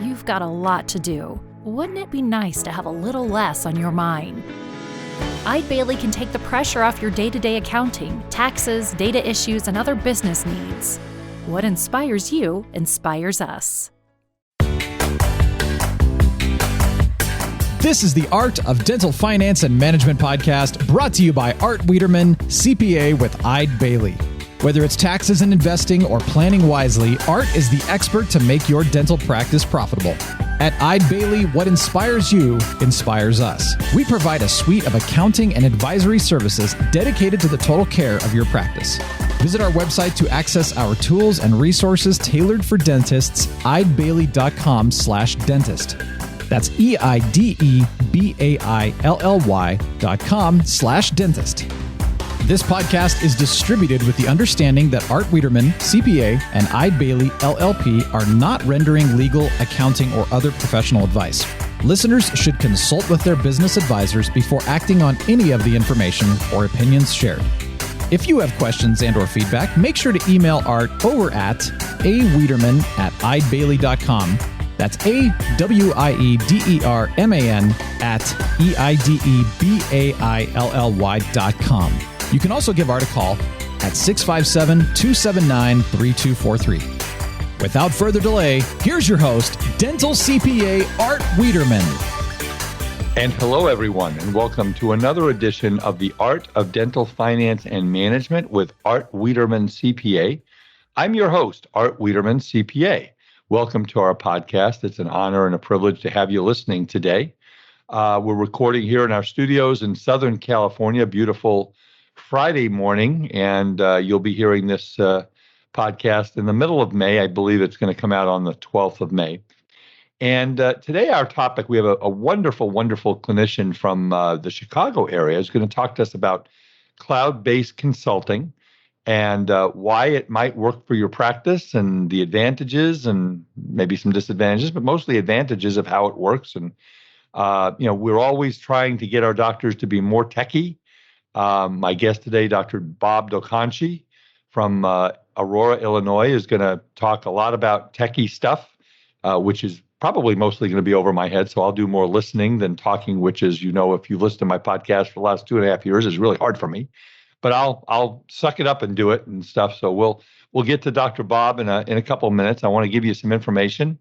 You've got a lot to do. Wouldn't it be nice to have a little less on your mind? Eide Bailly can take the pressure off your day-to-day accounting, taxes, data issues, and other business needs. What inspires you inspires us. This is the Art of Dental Finance and Management podcast, brought to you by Art Wiederman, CPA with Eide Bailly. Whether it's taxes and investing or planning wisely, Art is the expert to make your dental practice profitable. At Eide Bailly, what inspires you inspires us. We provide a suite of accounting and advisory services dedicated to the total care of your practice. Visit our website to access our tools and resources tailored for dentists, eidebailly.com/dentist. That's EIDEBAILLY.com/dentist. This podcast is distributed with the understanding that Art Wiederman, CPA, and Eide Bailly, LLP are not rendering legal, accounting, or other professional advice. Listeners should consult with their business advisors before acting on any of the information or opinions shared. If you have questions and or feedback, make sure to email Art over at awiederman@eidebailly.com. That's AWIEDERMAN at EIDEBAILLY.com. You can also give Art a call at 657-279-3243. Without further delay, here's your host, Dental CPA Art Wiederman. And hello, everyone, and welcome to another edition of the Art of Dental Finance and Management with Art Wiederman, CPA. I'm your host, Art Wiederman, CPA. Welcome to our podcast. It's an honor and a privilege to have you listening today. We're recording here in our studios in Southern California, beautiful Friday morning, and you'll be hearing this podcast in the middle of May. I believe it's going to come out on the 12th of May. And today our topic, we have a wonderful, wonderful clinician from the Chicago area who's going to talk to us about cloud-based consulting and why it might work for your practice and the advantages and maybe some disadvantages, but mostly advantages of how it works. And, we're always trying to get our doctors to be more techie. My guest today, Dr. Bob Dokhanchi from Aurora, Illinois, is going to talk a lot about techie stuff, which is probably mostly going to be over my head. So I'll do more listening than talking, which is, if you've listened to my podcast for the last 2.5 years, is really hard for me. But I'll suck it up and do it and stuff. So we'll get to Dr. Bob in a couple of minutes. I want to give you some information.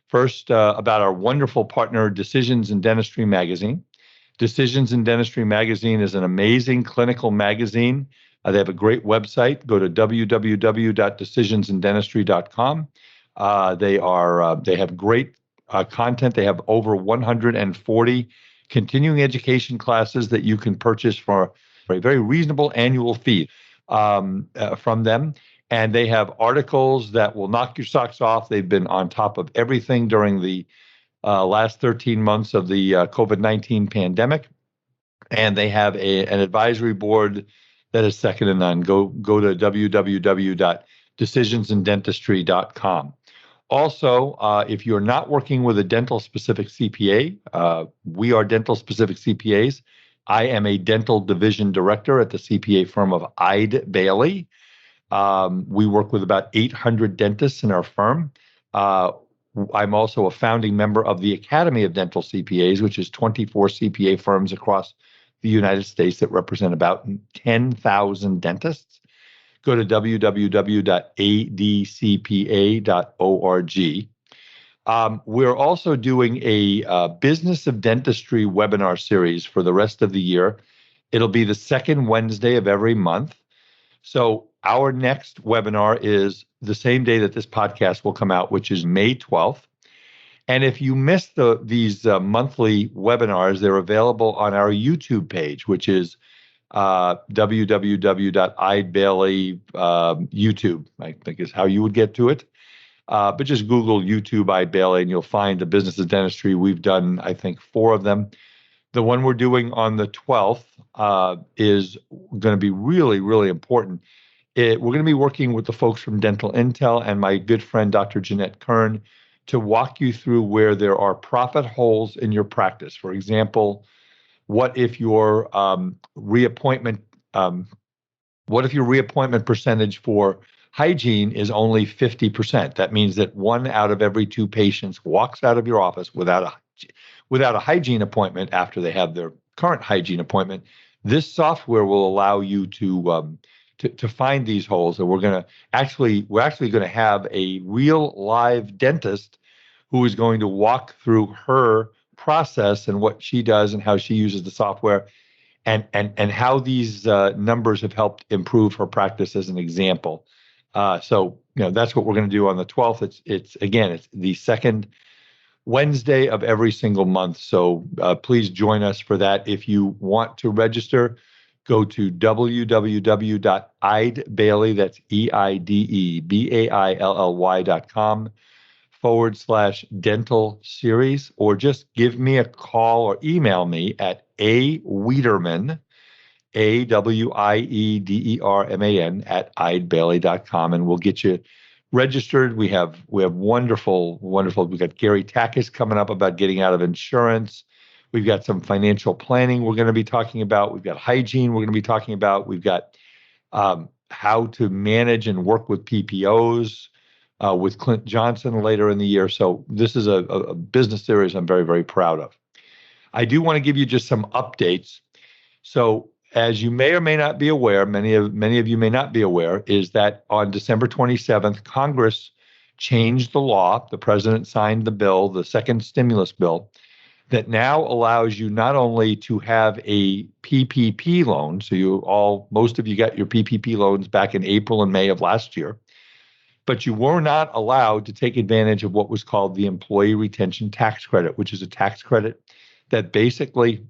First, about our wonderful partner, Decisions in Dentistry magazine. Decisions in Dentistry magazine is an amazing clinical magazine. They have a great website. Go to www.decisionsindentistry.com. They have great content. They have over 140 continuing education classes that you can purchase for a very reasonable annual fee from them. And they have articles that will knock your socks off. They've been on top of everything during the last 13 months of the COVID-19 pandemic. And they have an advisory board that is second to none. Go to www.decisionsindentistry.com. Also, if you're not working with a dental-specific CPA, we are dental-specific CPAs. I am a dental division director at the CPA firm of Eide Bailly. We work with about 800 dentists in our firm. I'm also a founding member of the Academy of Dental CPAs, which is 24 CPA firms across the United States that represent about 10,000 dentists. Go to www.adcpa.org. We're also doing a Business of Dentistry webinar series for the rest of the year. It'll be the second Wednesday of every month. So our next webinar is the same day that this podcast will come out, which is May 12th. And if you missed these monthly webinars, they're available on our YouTube page, which is www.eidebailly YouTube, I think is how you would get to it. But just Google YouTube Eide Bailly and you'll find the Business of Dentistry. We've done, I think, 4 of them. The one we're doing on the 12th is going to be really, really important. We're going to be working with the folks from Dental Intel and my good friend, Dr. Jeanette Kern, to walk you through where there are profit holes in your practice. For example, what if your reappointment percentage for hygiene is only 50%. That means that 1 out of every 2 patients walks out of your office without a hygiene appointment after they have their current hygiene appointment. This software will allow you to find these holes, and we're actually going to have a real live dentist who is going to walk through her process and what she does and how she uses the software, and how these numbers have helped improve her practice as an example. So that's what we're going to do on the 12th. It's the second Wednesday of every single month. So please join us for that. If you want to register, go to www.eidebailey, that's EIDEBAILLY.com/dental series, or just give me a call or email me at Wiederman, AWIEDERMAN @eidebailey.com, and we'll get you registered. We have wonderful. We've got Gary Takis coming up about getting out of insurance. We've got some financial planning we're going to be talking about. We've got hygiene we're going to be talking about. We've got how to manage and work with PPOs with Clint Johnson later in the year. So this is a business series I'm very, very proud of. I do want to give you just some updates. So as you may or may not be aware, many of you may not be aware, is that on December 27th, Congress changed the law. The president signed the bill, the second stimulus bill, that now allows you not only to have a PPP loan, so most of you got your PPP loans back in April and May of last year, but you were not allowed to take advantage of what was called the Employee Retention Tax Credit, which is a tax credit that basically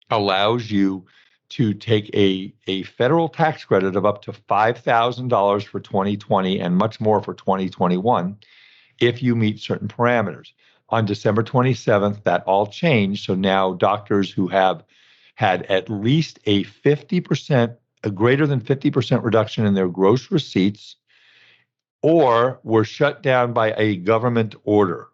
allows you to take a federal tax credit of up to $5,000 for 2020 and much more for 2021 if you meet certain parameters. On December 27th, that all changed. So now doctors who have had at least a greater than 50% reduction in their gross receipts, or were shut down by a government order.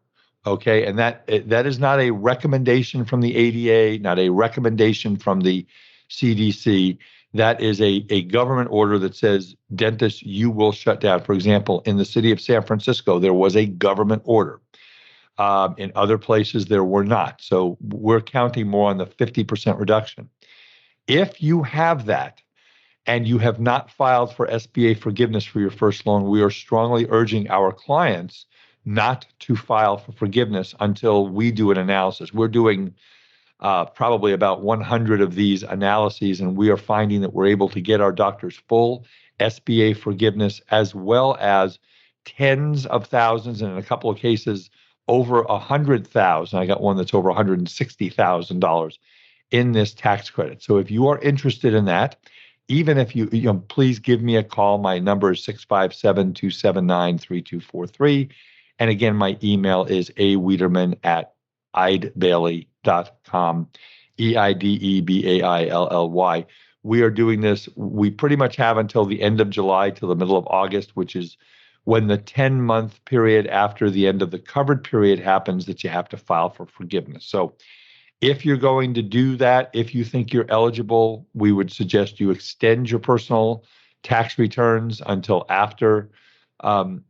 Okay, and that is not a recommendation from the ADA, not a recommendation from the CDC. That is a government order that says, dentists, you will shut down. For example, in the city of San Francisco, there was a government order. In other places, there were not. So we're counting more on the 50% reduction. If you have that and you have not filed for SBA forgiveness for your first loan, we are strongly urging our clients not to file for forgiveness until we do an analysis. We're doing probably about 100 of these analyses, and we are finding that we're able to get our doctors full SBA forgiveness, as well as tens of thousands, and in a couple of cases, over $100,000. I got one that's over $160,000 in this tax credit. So if you are interested in that, even if you please give me a call. My number is 657-279-3243. And again, my email is awiederman@eidebailey.com, EIDEBAILLY. We are doing this. We pretty much have until the end of July, till the middle of August, which is when the 10-month period after the end of the covered period happens that you have to file for forgiveness. So if you're going to do that, if you think you're eligible, we would suggest you extend your personal tax returns until after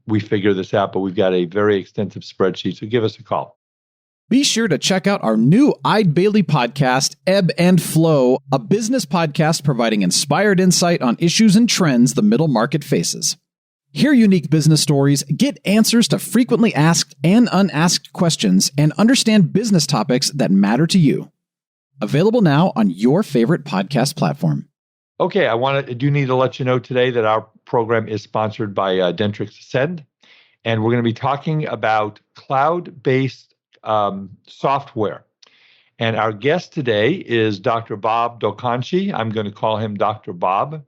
we figure this out. But we've got a very extensive spreadsheet, so give us a call. Be sure to check out our new Eide Bailey podcast, Ebb and Flow, a business podcast providing inspired insight on issues and trends the middle market faces. Hear unique business stories, get answers to frequently asked and unasked questions, and understand business topics that matter to you. Available now on your favorite podcast platform. Okay, I do need to let you know today that our program is sponsored by Dentrix Ascend, and we're going to be talking about cloud-based software. And our guest today is Dr. Bob Dokhanchi. I'm going to call him Dr. Bob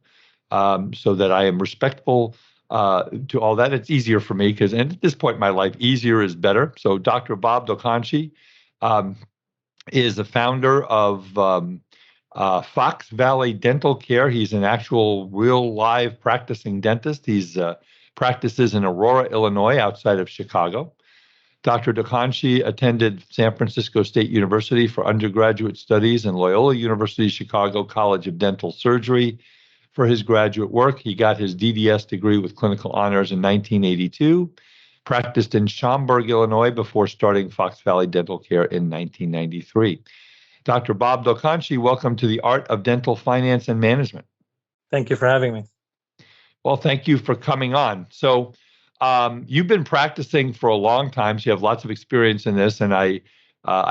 so that I am respectful to all that. It's easier for me because at this point in my life, easier is better. So Dr. Bob Dokhanchi is the founder of Fox Valley Dental Care. He's an actual real live practicing dentist. He's practices in Aurora, Illinois, outside of Chicago. Dr. Dokhanchi attended San Francisco State University for undergraduate studies and Loyola University Chicago College of Dental Surgery for his graduate work. He got his DDS degree with clinical honors in 1982, practiced in Schaumburg, Illinois, before starting Fox Valley Dental Care in 1993. Dr. Bob Dokhanchi, welcome to the Art of Dental Finance and Management. Thank you for having me. Well, thank you for coming on. So you've been practicing for a long time, so you have lots of experience in this, and I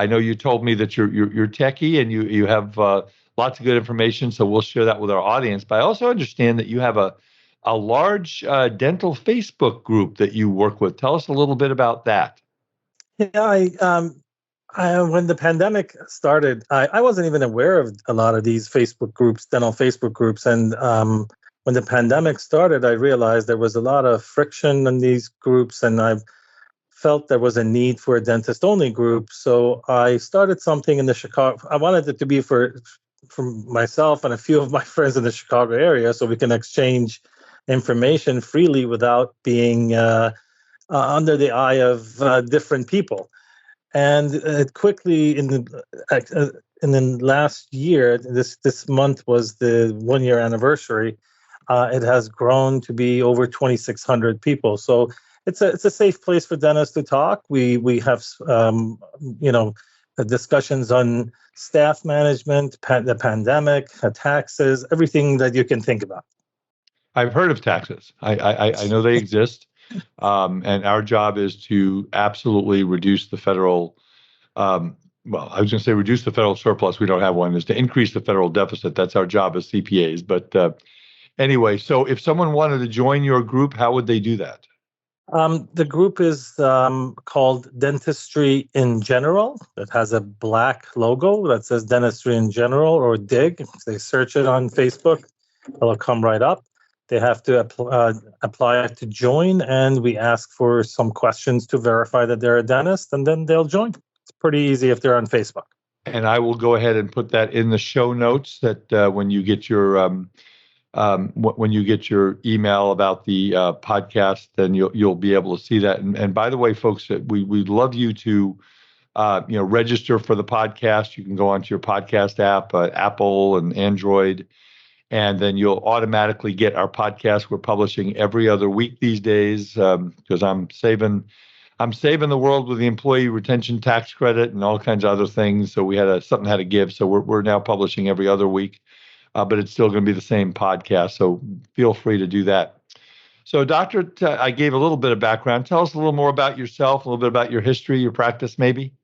know you told me that you're techie and you have lots of good information, so we'll share that with our audience. But I also understand that you have a large dental Facebook group that you work with. Tell us a little bit about that. Yeah, when the pandemic started, I wasn't even aware of a lot of these Facebook groups, dental Facebook groups. And when the pandemic started, I realized there was a lot of friction in these groups, and I felt there was a need for a dentist-only group. So I started something in the Chicago. I wanted it to be for myself and a few of my friends in the Chicago area, so we can exchange information freely without being under the eye of different people. And it quickly, in the last year, this month was the 1-year anniversary. It has grown to be over 2,600 people. So it's a safe place for dentists to talk. We have discussions on staff management, the pandemic, taxes, everything that you can think about. I've heard of taxes. I know they exist. And our job is to absolutely reduce the federal, I was going to say reduce the federal surplus. We don't have one. Is to increase the federal deficit. That's our job as CPAs. But anyway, so if someone wanted to join your group, how would they do that? The group is called Dentistry in General. It has a black logo that says Dentistry in General, or DIG. If they search it on Facebook, it'll come right up. They have to apply to join, and we ask for some questions to verify that they're a dentist, and then they'll join. It's pretty easy if they're on Facebook. And I will go ahead and put that in the show notes, that when you get your email about the podcast, then you'll be able to see that. And by the way, folks, we'd love you to register for the podcast. You can go onto your podcast app, Apple and Android. And then you'll automatically get our podcast. We're publishing every other week these days because I'm saving the world with the employee retention tax credit and all kinds of other things. So we had something had to give. So we're now publishing every other week, but it's still going to be the same podcast. So feel free to do that. So, Doctor, I gave a little bit of background. Tell us a little more about yourself, a little bit about your history, your practice, maybe.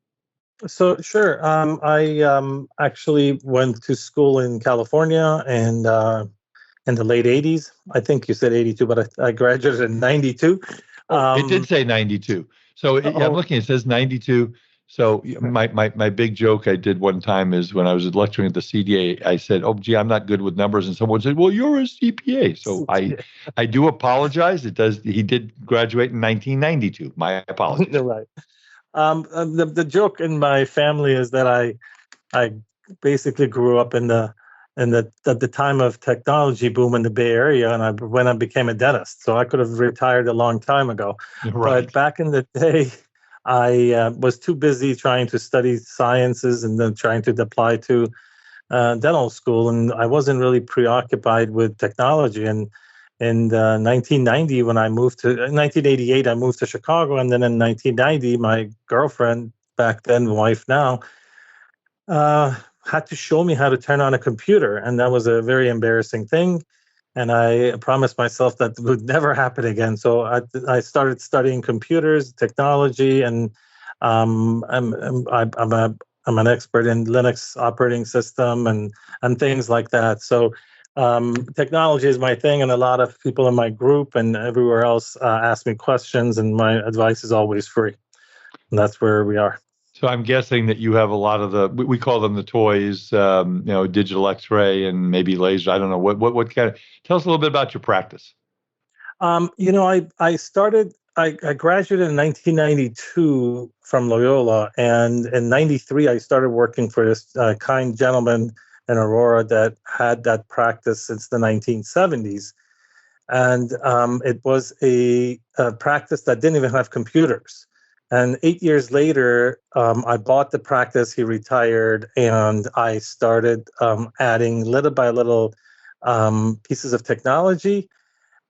So sure. I actually went to school in California and in the late 80s. I think you said 82, but I graduated in 92. It did say 92. So I'm looking, it says 92. So my big joke I did one time is when I was lecturing at the CDA, I said, "Oh, gee, I'm not good with numbers." And someone said, "Well, you're a CPA." So I do apologize. He did graduate in 1992. My apologies. Right. The joke in my family is that I basically grew up in the time of technology boom in the Bay Area, and when I became a dentist. So I could have retired a long time ago. Right. But back in the day, I was too busy trying to study sciences and then trying to apply to dental school, and I wasn't really preoccupied with technology. And in 1990, when I moved to 1988, I moved to Chicago, and then in 1990, my girlfriend, back then wife now, had to show me how to turn on a computer, and that was a very embarrassing thing. And I promised myself that it would never happen again. So I started studying computers, technology, and I'm an expert in Linux operating system and things like that. So technology is my thing, and a lot of people in my group and everywhere else ask me questions, and my advice is always free. And that's where we are. So I'm guessing that you have a lot of we call them the toys, digital X-ray and maybe laser. I don't know what kind of. Tell us a little bit about your practice. I graduated in 1992 from Loyola, and in 93 I started working for this kind gentleman in Aurora that had that practice since the 1970s. And it was a practice that didn't even have computers. And 8 years later, I bought the practice, he retired, and I started adding little by little pieces of technology.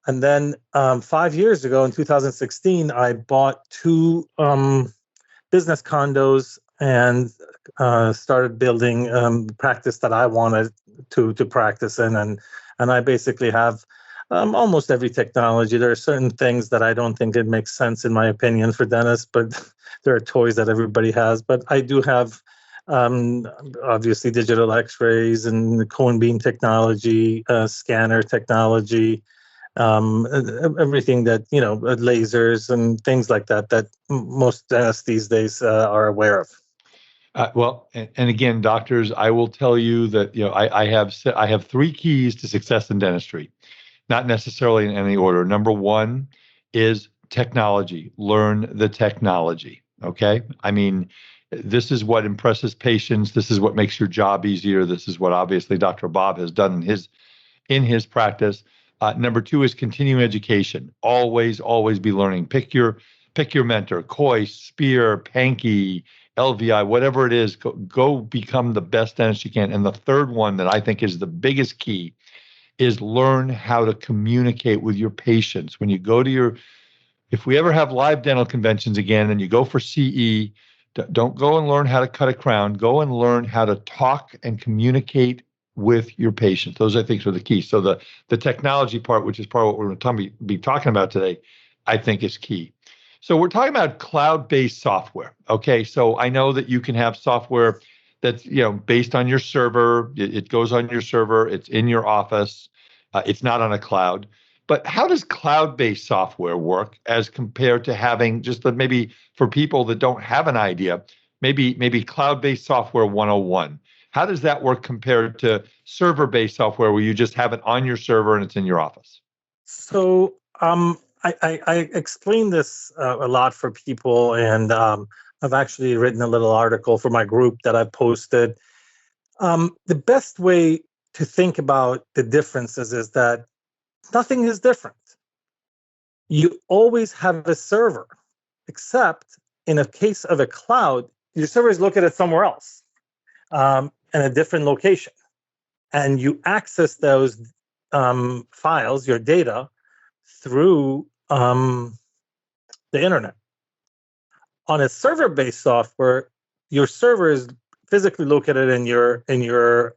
And then 5 years ago, in 2016, I bought two business condos and started building practice that I wanted to practice in. And I basically have almost every technology. There are certain things that I don't think it makes sense, in my opinion, for dentists, but there are toys that everybody has. But I do have obviously digital x-rays and cone beam technology, scanner technology, everything that, lasers and things like that most dentists these days are aware of. And again, doctors, I will tell you that I have three keys to success in dentistry, not necessarily in any order. Number one is technology. Learn the technology. Okay, I mean, this is what impresses patients. This is what makes your job easier. This is what obviously Dr. Bob has done in his practice. Number two is continuing education. Always be learning. Pick your mentor, Coy, Spear, Pankey, LVI, whatever it is, go become the best dentist you can. And the third one that I think is the biggest key is learn how to communicate with your patients. When you go to if we ever have live dental conventions again and you go for CE, don't go and learn how to cut a crown. Go and learn how to talk and communicate with your patients. Those, I think, are the key. So the technology part, which is part of what we're going to be talking about today, I think is key. So we're talking about cloud-based software. Okay, so I know that you can have software that's based on your server. It goes on your server. It's in your office. It's not on a cloud. But how does cloud-based software work as compared to having just maybe for people that don't have an idea, maybe cloud-based software 101? How does that work compared to server-based software where you just have it on your server and it's in your office? So I explain this a lot for people, and I've actually written a little article for my group that I posted. The best way to think about the differences is that nothing is different. You always have a server, except in a case of a cloud, your server is located somewhere else, in a different location. And you access those files, your data, through the internet. On a server-based software, your server is physically located in your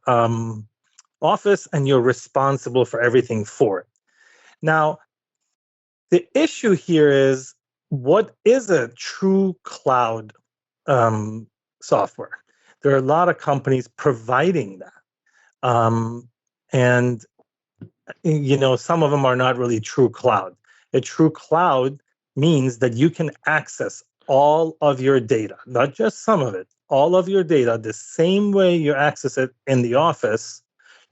office, and you're responsible for everything for it. Now, the issue here is, what is a true cloud software? There are a lot of companies providing that. And some of them are not really true cloud. A true cloud means that you can access all of your data, not just some of it, all of your data, the same way you access it in the office,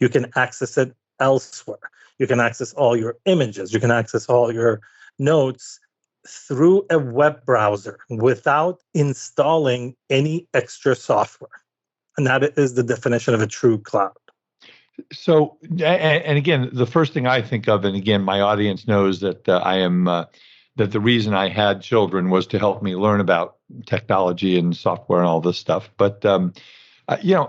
you can access it elsewhere. You can access all your images, you can access all your notes through a web browser without installing any extra software. And that is the definition of a true cloud. So, and again, the first thing I think of, and again, my audience knows that I am, that the reason I had children was to help me learn about technology and software and all this stuff. But,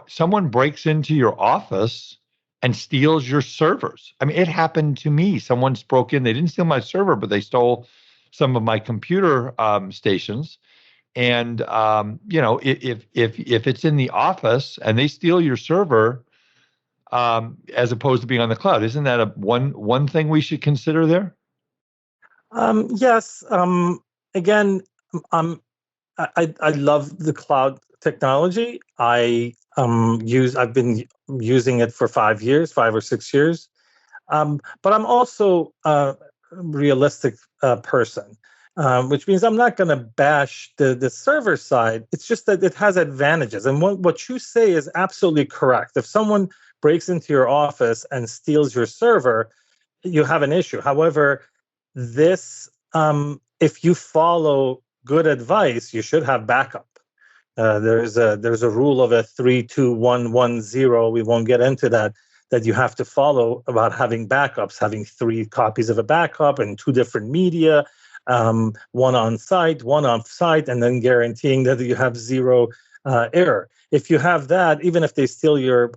someone breaks into your office and steals your servers. I mean, it happened to me. Someone's broke in. They didn't steal my server, but they stole some of my computer stations. And, if it's in the office and they steal your server, as opposed to being on the cloud, isn't that one thing we should consider there? Yes. Again, I love the cloud technology. I've been using it for 5 or 6 years. But I'm also a realistic person, which means I'm not going to bash the server side. It's just that it has advantages. And what you say is absolutely correct. If someone breaks into your office and steals your server, you have an issue. However, if you follow good advice, you should have backup. There's a rule of a 3-2-1-1-0. We won't get into that you have to follow about having backups, having 3 copies of a backup and 2 different media, one on site, one off site, and then guaranteeing that you have 0 error. If you have that, even if they steal your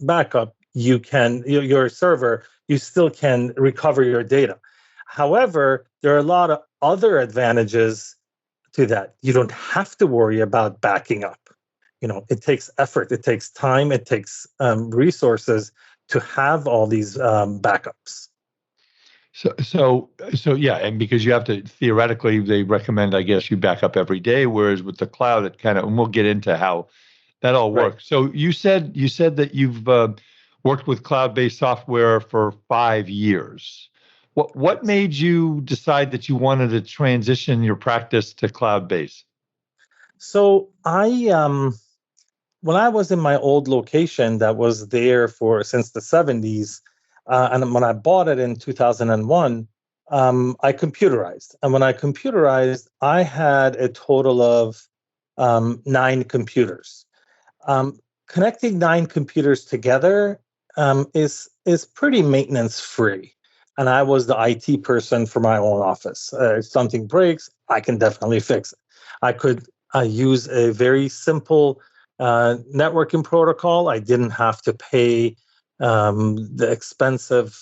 backup, your server, you still can recover your data. However, there are a lot of other advantages to that. You don't have to worry about backing up. It takes effort, it takes time, it takes resources to have all these backups. So yeah, and because you have to theoretically, they recommend, I guess, you back up every day, whereas with the cloud, it kind of, and we'll get into how that all works. Right. So you said that you've worked with cloud-based software for 5 years. What made you decide that you wanted to transition your practice to cloud-based? So when I was in my old location that was there since the 70s, and when I bought it in 2001, I computerized. And when I computerized, I had a total of 9 computers. Connecting 9 computers together is pretty maintenance free. And I was the IT person for my own office. If something breaks, I can definitely fix it. I could use a very simple networking protocol. I didn't have to pay the expensive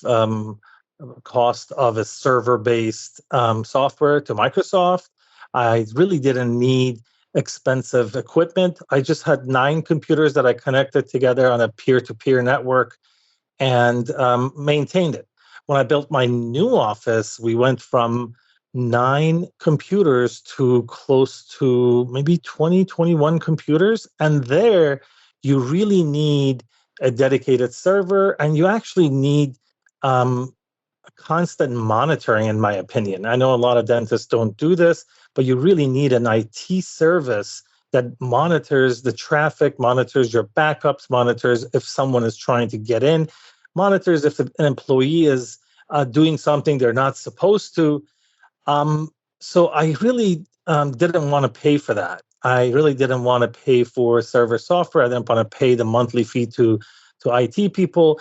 cost of a server-based software to Microsoft. I really didn't need expensive equipment. I just had 9 computers that I connected together on a peer-to-peer network and maintained it. When I built my new office, we went from 9 computers to close to maybe 20, 21 computers. And there, you really need a dedicated server, and you actually need constant monitoring, in my opinion. I know a lot of dentists don't do this, but you really need an IT service that monitors the traffic, monitors your backups, monitors if someone is trying to get in, monitors if an employee is doing something they're not supposed to. So I really didn't want to pay for that. I really didn't want to pay for server software. I didn't want to pay the monthly fee to IT people.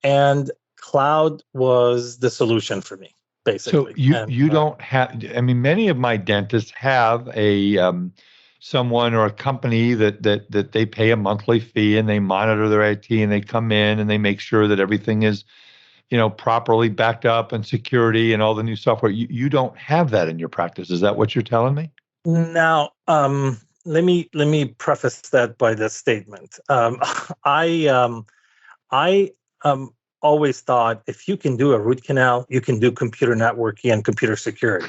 And cloud was the solution for me, basically. So you don't have, I mean, many of my dentists have a someone or a company that they pay a monthly fee and they monitor their IT and they come in and they make sure that everything is, properly backed up and security and all the new software. You don't have that in your practice. Is that what you're telling me? Now, let me preface that by this statement. I always thought if you can do a root canal, you can do computer networking and computer security.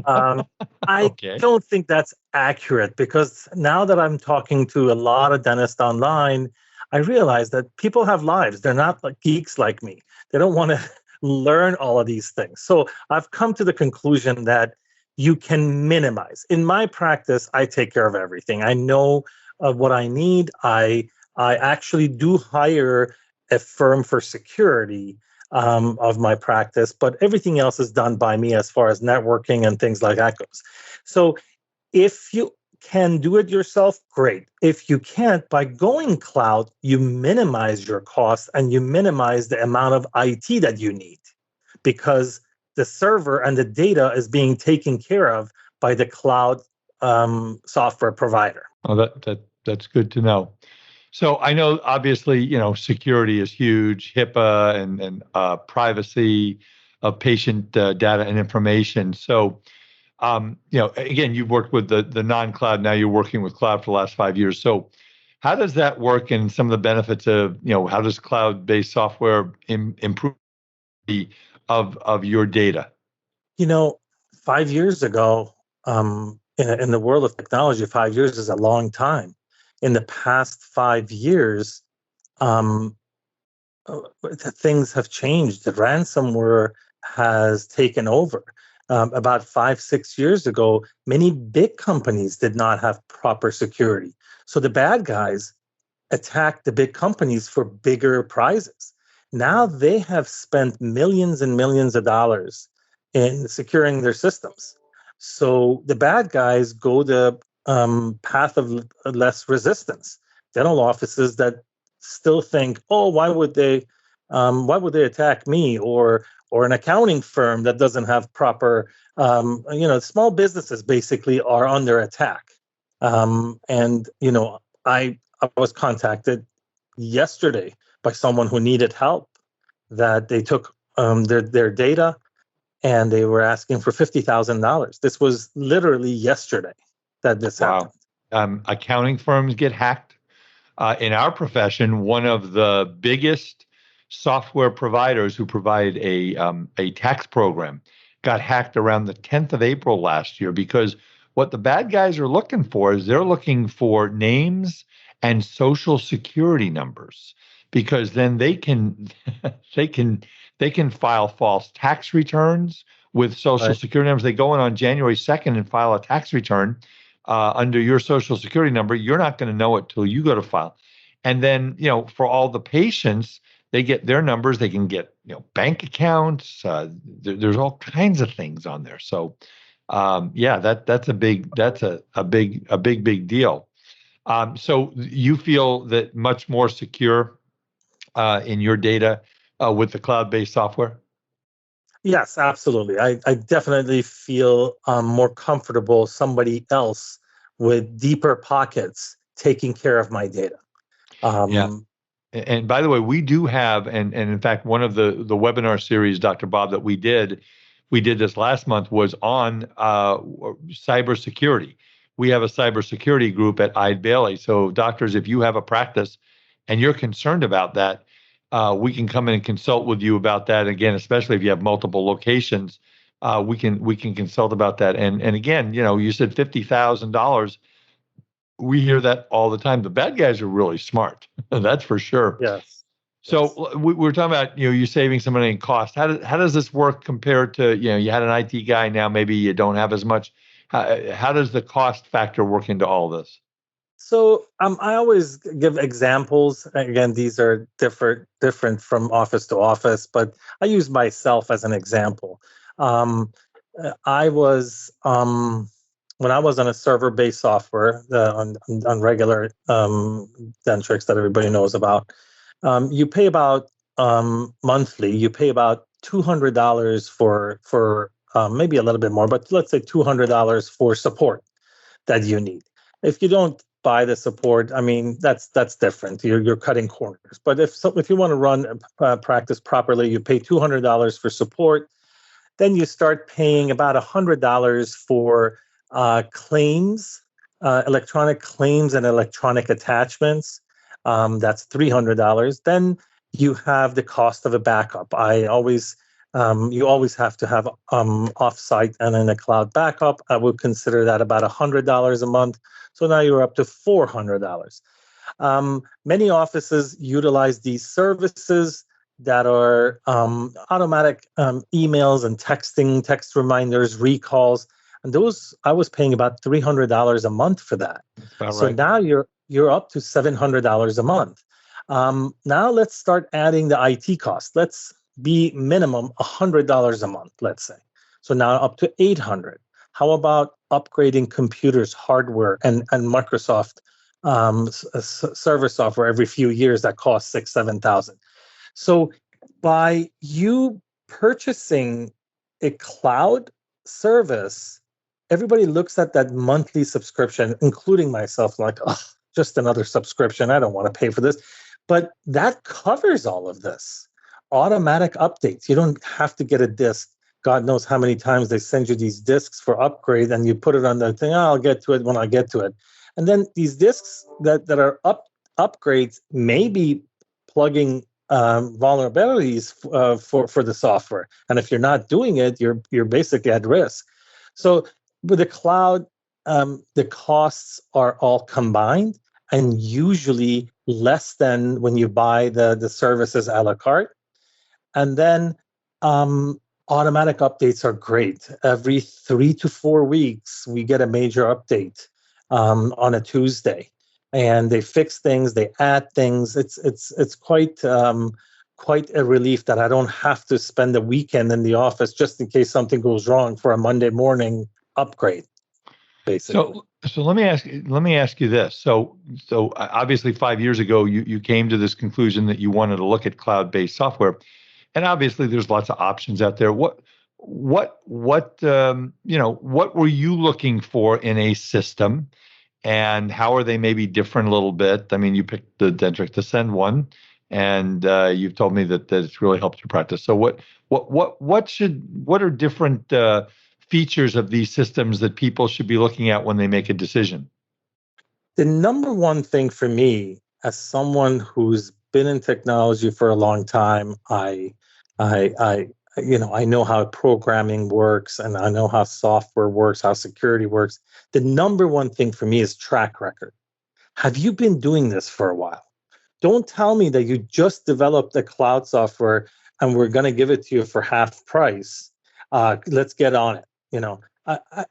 I don't think that's accurate, because now that I'm talking to a lot of dentists online, I realize that people have lives. They're not like geeks like me. They don't want to learn all of these things. So I've come to the conclusion that you can minimize. In my practice, I take care of everything. I know what I need. I actually do hire a firm for security of my practice, but everything else is done by me as far as networking and things like that goes. So if you can do it yourself, great. If you can't, by going cloud, you minimize your costs and you minimize the amount of IT that you need, because the server and the data is being taken care of by the cloud software provider. Oh, that's good to know. So I know, obviously, security is huge, HIPAA and privacy of patient data and information. So, again, you've worked with the non-cloud. Now you're working with cloud for the last 5 years. So how does that work, and some of the benefits of, how does cloud-based software improve of your data? 5 years ago, in the world of technology, 5 years is a long time. In the past 5 years, things have changed. The ransomware has taken over. About 5-6 years ago, many big companies did not have proper security. So the bad guys attacked the big companies for bigger prizes. Now they have spent millions and millions of dollars in securing their systems. So the bad guys go the path of less resistance. Dental offices that still think, oh, why would they attack me, or an accounting firm that doesn't have proper, small businesses basically are under attack. I was contacted yesterday by someone who needed help, that they took their data and they were asking for $50,000. This was literally yesterday that this happened. Accounting firms get hacked. In our profession, one of the biggest software providers who provide a tax program got hacked around the 10th of April last year, because what the bad guys are looking for is they're looking for names and social security numbers, because then they can they can file false tax returns with social security numbers. They go in on January 2nd and file a tax return under your social security number. You're not going to know it till you go to file. And then, for all the patients, they get their numbers. They can get, bank accounts. There's all kinds of things on there. So, that's a big deal. So you feel that much more secure in your data with the cloud-based software? Yes, absolutely. I definitely feel more comfortable somebody else with deeper pockets taking care of my data. And by the way, we do have, and in fact, one of the webinar series, Dr. Bob, that we did this last month was on cybersecurity. We have a cybersecurity group at Eide Bailly. So doctors, if you have a practice and you're concerned about that, we can come in and consult with you about that. Again, especially if you have multiple locations, we can consult about that. And again, you said $50,000. We hear that all the time. The bad guys are really smart. That's for sure. Yes. So we're talking about, you saving some money in cost. How does this work compared to, you had an IT guy, now maybe you don't have as much. How does the cost factor work into all this? So I always give examples. Again, these are different from office to office, but I use myself as an example. I was when I was on a server-based software on regular Dentrix that everybody knows about. You pay about monthly. You pay about $200 for maybe a little bit more, but let's say $200 for support that you need. If you don't buy the support, I mean, that's different. You're cutting corners. But if you want to run practice properly, you pay $200 for support. Then you start paying about $100 for claims, electronic claims and electronic attachments. That's $300. Then you have the cost of a backup. You always have to have offsite and in a cloud backup. I would consider that about $100 a month. So now you're up to $400. Many offices utilize these services that are automatic emails and text reminders, recalls, and those I was paying about $300 a month for that. So right. Now you're up to $700 a month. Now let's start adding the IT cost. Let's be minimum $100 a month, let's say. So now up to $800. How about upgrading computers, hardware, and Microsoft server software every few years that costs $6,000-$7,000? So by you purchasing a cloud service, everybody looks at that monthly subscription, including myself, like, oh, just another subscription. I don't want to pay for this. But that covers all of this. Automatic updates. You don't have to get a disc. God knows how many times they send you these discs for upgrade, and you put it on the thing. Oh, I'll get to it when I get to it. And then these discs that are upgrades may be plugging vulnerabilities for the software. And if you're not doing it, you're basically at risk. So with the cloud, the costs are all combined, and usually less than when you buy the services a la carte. And then automatic updates are great. Every 3 to 4 weeks, we get a major update on a Tuesday, and they fix things, they add things. It's quite a relief that I don't have to spend the weekend in the office just in case something goes wrong for a Monday morning upgrade. Basically. So let me ask you this. So obviously 5 years ago, you came to this conclusion that you wanted to look at cloud-based software. And obviously, there's lots of options out there. What were you looking for in a system, and how are they maybe different a little bit? I mean, you picked the Dentrix Ascend one, and you've told me that it's really helped your practice. So what are different features of these systems that people should be looking at when they make a decision? The number one thing for me, as someone who's been in technology for a long time, I know how programming works, and I know how software works, how security works. The number one thing for me is track record. Have you been doing this for a while? Don't tell me that you just developed the cloud software and we're going to give it to you for half price. Let's get on it.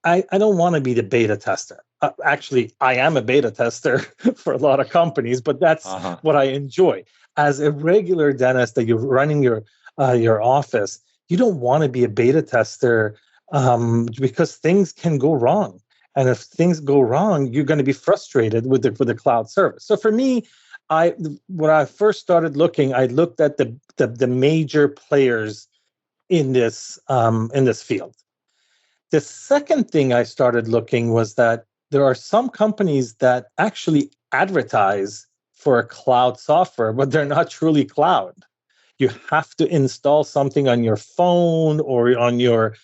I don't want to be the beta tester. Actually, I am a beta tester for a lot of companies, but that's what I enjoy. As a regular dentist that you're running your office, you don't want to be a beta tester because things can go wrong. And if things go wrong, you're going to be frustrated with the cloud service. So for me, when I first started looking, I looked at the major players in this field. The second thing I started looking was that there are some companies that actually advertise for a cloud software, but they're not truly cloud. You have to install something on your phone or on your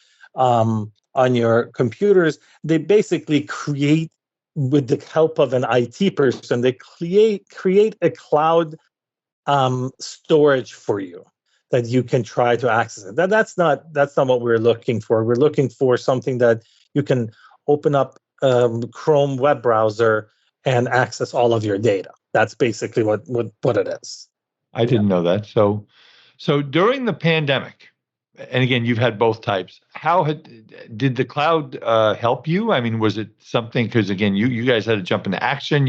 computers. They basically create, with the help of an IT person, they create a cloud storage for you that you can try to access it. That's not what we're looking for. We're looking for something that you can open up Chrome web browser and access all of your data. That's basically what it is. I didn't know that. So during the pandemic, and again, you've had both types. Did the cloud help you? I mean, was it something? Because again, you guys had to jump into action.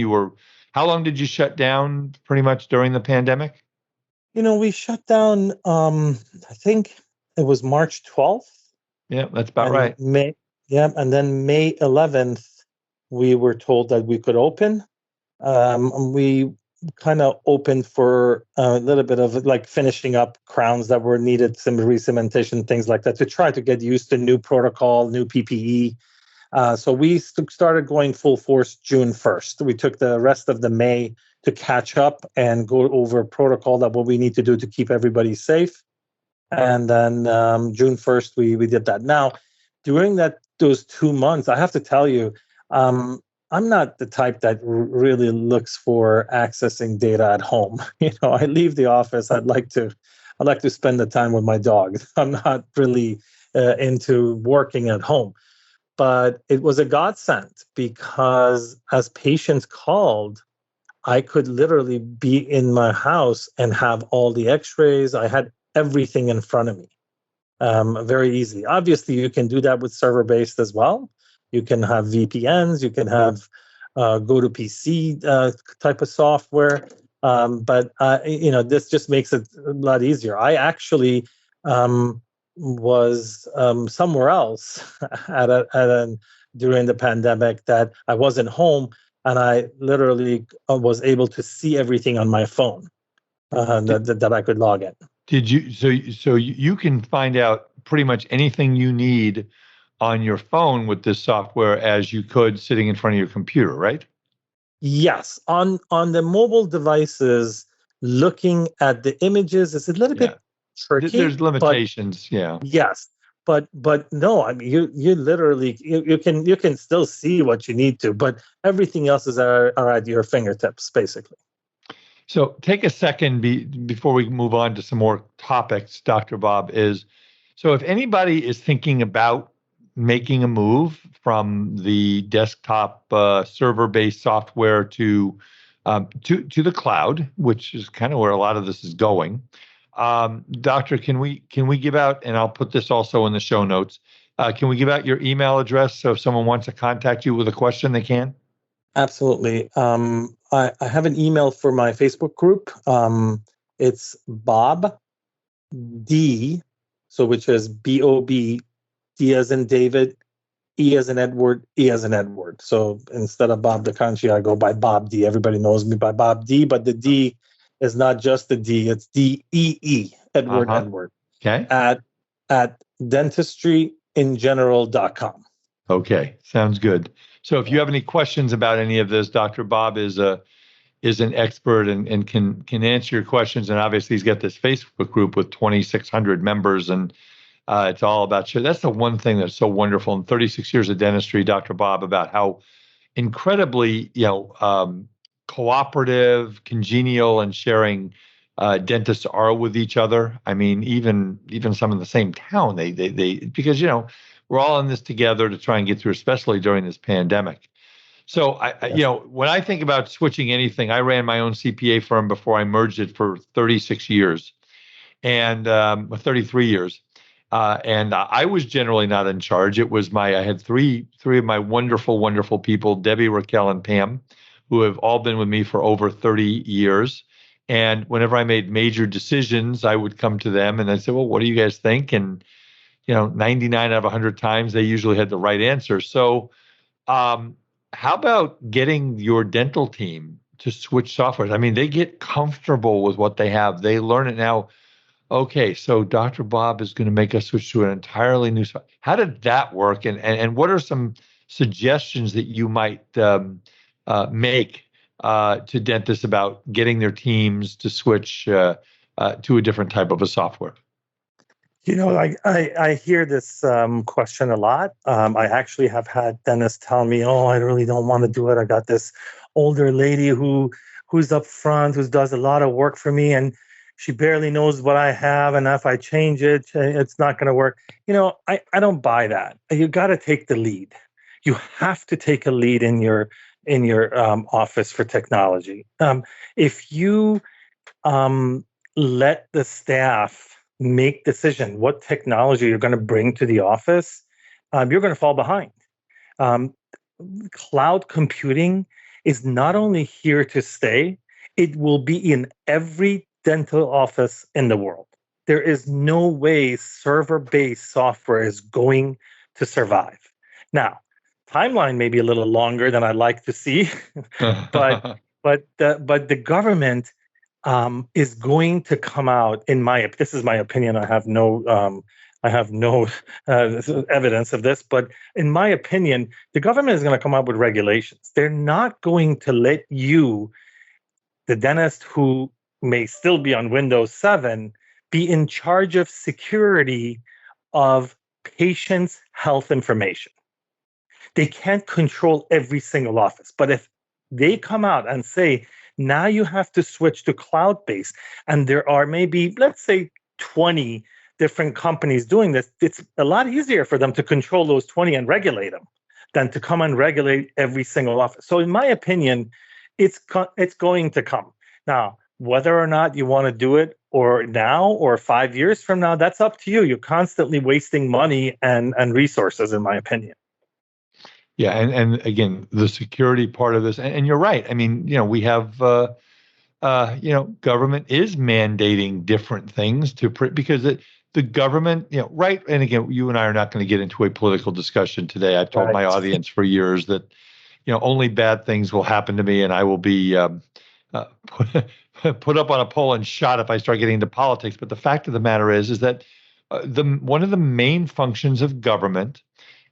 How long did you shut down? Pretty much during the pandemic. We shut down. I think it was March 12th. Yeah, that's about right. And then May 11th, we were told that we could open. We kind of opened for a little bit of like finishing up crowns that were needed, some re-cementation, things like that, to try to get used to new protocol, new PPE. So we started going full force June 1st. We took the rest of the May to catch up and go over protocol that what we need to do to keep everybody safe. And then June 1st, we did that. Now, during those 2 months, I have to tell you, I'm not the type that really looks for accessing data at home. I leave the office. I'd like to spend the time with my dog. I'm not really into working at home. But it was a godsend because as patients called, I could literally be in my house and have all the x-rays. I had everything in front of me. Very easy. Obviously, you can do that with server-based as well. You can have VPNs. You can have go-to-PC type of software. But this just makes it a lot easier. I actually was somewhere else during the pandemic that I wasn't home, and I literally was able to see everything on my phone that I could log in. Did you? So you can find out pretty much anything you need on your phone with this software as you could sitting in front of your computer, right? Yes. On the mobile devices, looking at the images is a little bit tricky. There's limitations, Yes. But no, I mean you literally you can still see what you need to, but everything else are at your fingertips, basically. So take a second before we move on to some more topics, Dr. Bob, so if anybody is thinking about making a move from the desktop server-based software to the cloud, which is kind of where a lot of this is going. Doctor, can we give out, and I'll put this also in the show notes, can we give out your email address so if someone wants to contact you with a question, they can? Absolutely. I have an email for my Facebook group. It's Bob D, which is BOB, D as in David, E as in Edward, E as in Edward. So instead of Bob Dokhanchi, I go by Bob D. Everybody knows me by Bob D, but the D is not just the D, it's DEE, Edward Edward. Okay. At dentistryingeneral.com. Okay, sounds good. So if you have any questions about any of this, Dr. Bob is is an expert and can answer your questions. And obviously, he's got this Facebook group with 2,600 members, and it's all about share. That's the one thing that's so wonderful in 36 years of dentistry, Dr. Bob, about how incredibly, cooperative, congenial, and sharing dentists are with each other. I mean, even some in the same town, they because we're all in this together to try and get through, especially during this pandemic. So when I think about switching anything, I ran my own CPA firm before I merged it for 36 years and 33 years. And I was generally not in charge. It was I had three of my wonderful, wonderful people, Debbie, Raquel, and Pam, who have all been with me for over 30 years. And whenever I made major decisions, I would come to them and I'd say, well, what do you guys think? And, 99 out of 100 times, they usually had the right answer. So how about getting your dental team to switch softwares? I mean, they get comfortable with what they have. They learn it now. Okay, so Dr. Bob is going to make us switch to an entirely new software. How did that work? And what are some suggestions that you might make to dentists about getting their teams to switch to a different type of a software? I hear this question a lot. I actually have had dentists tell me, "Oh, I really don't want to do it. I got this older lady who's up front, who does a lot of work for me, and she barely knows what I have. And if I change it, it's not going to work." I don't buy that. You got to take the lead. You have to take a lead in your office for technology. If you let the staff make decision what technology you're going to bring to the office, you're going to fall behind. Cloud computing is not only here to stay, it will be in every dental office in the world. There is no way server-based software is going to survive. Now, timeline may be a little longer than I'd like to see, but the government is going to come out. This is my opinion. I have no evidence of this, but in my opinion, the government is going to come up with regulations. They're not going to let you, the dentist who may still be on Windows 7, be in charge of security of patients' health information. They can't control every single office. But if they come out and say, now you have to switch to cloud-based, and there are maybe, let's say, 20 different companies doing this, it's a lot easier for them to control those 20 and regulate them than to come and regulate every single office. So in my opinion, it's going to come. Now, whether or not you want to do it or now or 5 years from now, that's up to you. You're constantly wasting money and resources, in my opinion. Yeah, and again, the security part of this, and you're right. I mean, we have, government is mandating different things because the government, right. And again, you and I are not going to get into a political discussion today. I've told my audience for years that, only bad things will happen to me, and I will be put up on a pole and shot if I start getting into politics. But the fact of the matter is that one of the main functions of government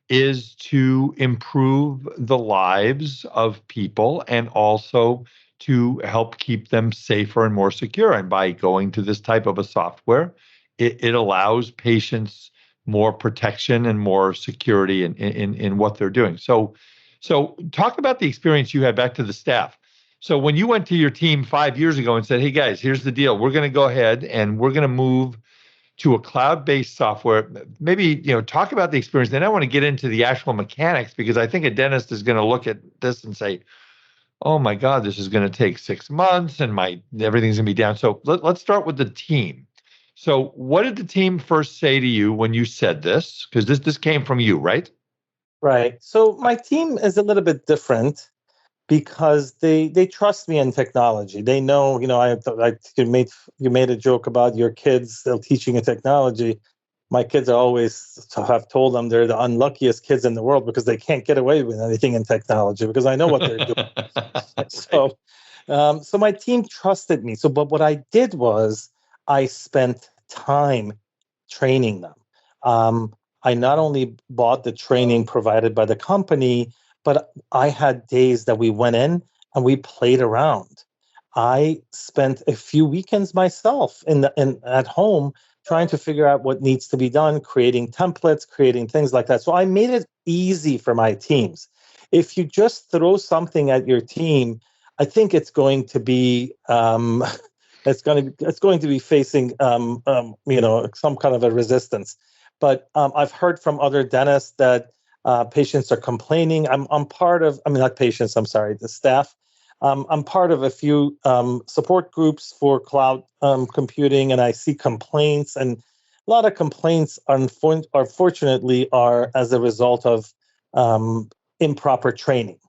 is to improve the lives of people and also to help keep them safer and more secure. And by going to this type of a software, it allows patients more protection and more security in what they're doing. So talk about the experience you had back to the staff. So when you went to your team 5 years ago and said, hey guys, here's the deal. We're going to go ahead and we're going to move to a cloud-based software, maybe, talk about the experience. Then I want to get into the actual mechanics, because I think a dentist is going to look at this and say, oh my God, this is going to take 6 months and everything's going to be down. So let's start with the team. So what did the team first say to you when you said this? Because this came from you, right? Right. So my team is a little bit different because they trust me in technology. They know, you made a joke about your kids still teaching a technology. My kids have told them they're the unluckiest kids in the world because they can't get away with anything in technology, because I know what they're doing. So my team trusted me. But what I did was I spent time training them. I not only bought the training provided by the company, but I had days that we went in and we played around. I spent a few weekends myself at home trying to figure out what needs to be done, creating templates, creating things like that. So I made it easy for my teams. If you just throw something at your team, I think it's going to be it's going to be facing some kind of a resistance. But I've heard from other dentists that patients are complaining. I'm part of, I mean, not patients, I'm sorry, the staff. I'm part of a few support groups for cloud computing, and I see complaints, and a lot of complaints, unfortunately, are as a result of improper training.